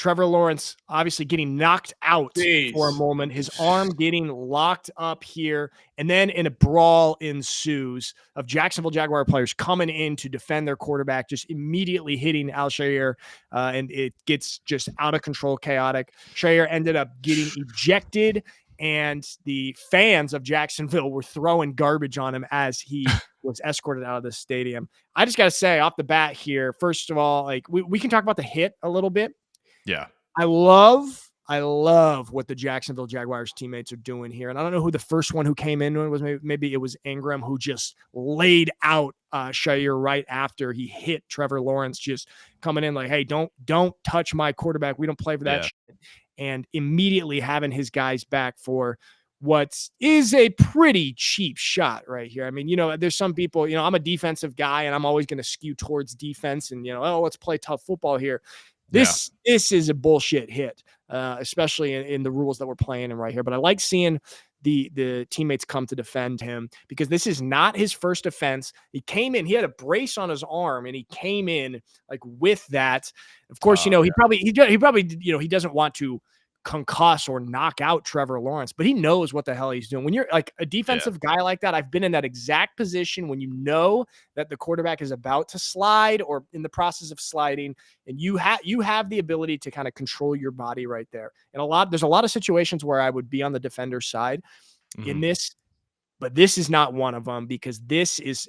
Trevor Lawrence obviously getting knocked out for a moment, his arm getting locked up here, and then in a brawl ensues of Jacksonville Jaguar players coming in to defend their quarterback, just immediately hitting Al-Shaair, and it gets just out of control, chaotic. Shaair ended up getting ejected, and the fans of Jacksonville were throwing garbage on him as he was escorted out of the stadium. I just got to say off the bat here, first of all, like we can talk about the hit a little bit. Yeah. I love what the Jacksonville Jaguars teammates are doing here. And I don't know who the first one who came in was. Maybe it was Ingram, who just laid out Shaair right after he hit Trevor Lawrence, just coming in like, hey, don't touch my quarterback. We don't play for that shit. And immediately having his guys back for what is a pretty cheap shot right here. I mean, there's some people, I'm a defensive guy and I'm always going to skew towards defense and, let's play tough football here. This is a bullshit hit, especially in the rules that we're playing in right here. But I like seeing the teammates come to defend him because this is not his first offense. He came in, he had a brace on his arm, and he came in like with that. Of course, he probably he doesn't want to concuss or knock out Trevor Lawrence, but he knows what the hell he's doing. When you're like a defensive guy like that, I've been in that exact position when you know that the quarterback is about to slide or in the process of sliding, and you have the ability to kind of control your body right there. And there's a lot of situations where I would be on the defender's side in this, but this is not one of them because this is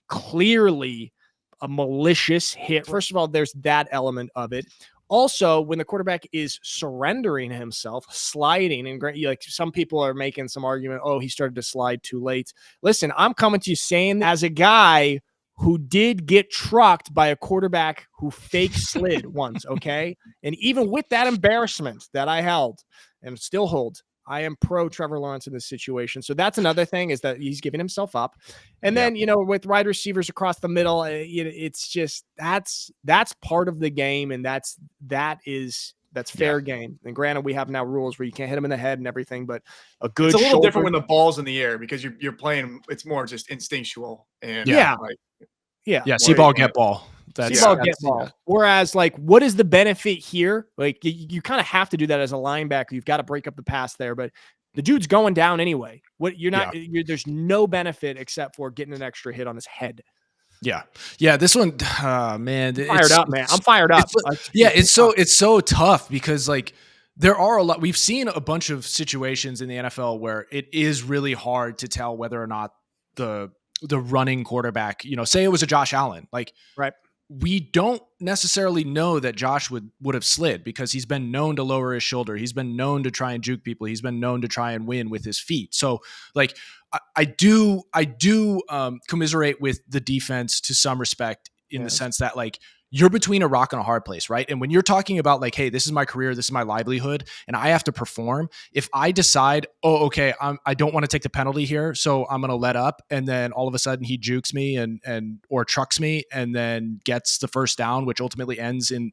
clearly a malicious hit. First of all, there's that element of it. Also, when the quarterback is surrendering himself, sliding, and like some people are making some argument, oh, he started to slide too late. Listen, I'm coming to you saying as a guy who did get trucked by a quarterback who fake slid once, okay? And even with that embarrassment that I held and still hold, I am pro Trevor Lawrence in this situation. So that's another thing is that he's giving himself up. And then, with wide receivers across the middle, it's just that's part of the game. And that's fair game. And granted, we have now rules where you can't hit him in the head and everything, but it's a little different when the ball's in the air because you're playing, it's more just instinctual. And see ball, get ball. That's get ball. Whereas, like, what is the benefit here? Like, you kind of have to do that as a linebacker. You've got to break up the pass there, but the dude's going down anyway. There's no benefit except for getting an extra hit on his head. Yeah. This one, man, I'm fired up. It's so tough because like there are a lot. We've seen a bunch of situations in the NFL where it is really hard to tell whether or not the running quarterback, say it was a Josh Allen, like, right. We don't necessarily know that Josh would have slid because he's been known to lower his shoulder. He's been known to try and juke people. He's been known to try and win with his feet. So like, I do commiserate with the defense to some respect in the sense that like you're between a rock and a hard place, right? And when you're talking about like, hey, this is my career, this is my livelihood, and I have to perform. If I decide, oh, okay, I don't want to take the penalty here, so I'm going to let up, and then all of a sudden he jukes me or trucks me, and then gets the first down, which ultimately ends in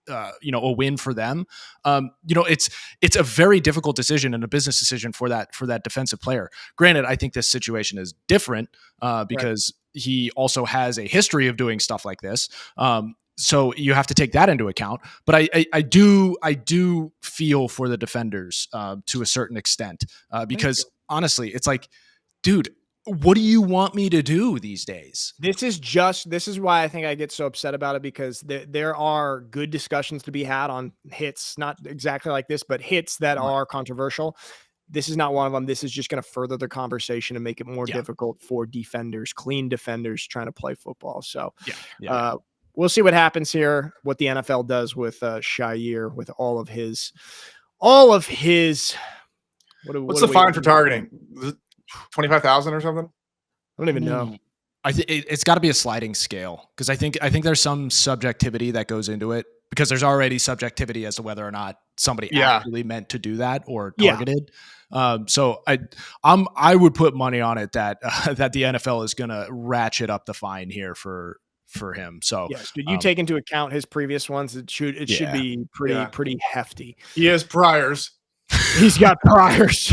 a win for them. It's a very difficult decision and a business decision for that defensive player. Granted, I think this situation is different because he also has a history of doing stuff like this. So you have to take that into account. But I do feel for the defenders to a certain extent because honestly, it's like, dude, what do you want me to do these days? This is why I think I get so upset about it because there are good discussions to be had on hits, not exactly like this, but hits that are controversial. This is not one of them. This is just going to further the conversation and make it more difficult for defenders, clean defenders trying to play football. So we'll see what happens here, what the NFL does with Shaair, with all of his, what's the fine for targeting? 25,000 or something? I don't even know. I think it's got to be a sliding scale because I think there's some subjectivity that goes into it because there's already subjectivity as to whether or not somebody actually meant to do that or targeted. So I would put money on it that that the NFL is going to ratchet up the fine here for him. So yes, did you take into account his previous ones? It should be pretty hefty. He has priors. He's got priors.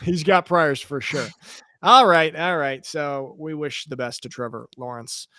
He's got priors for sure. All right. So we wish the best to Trevor Lawrence.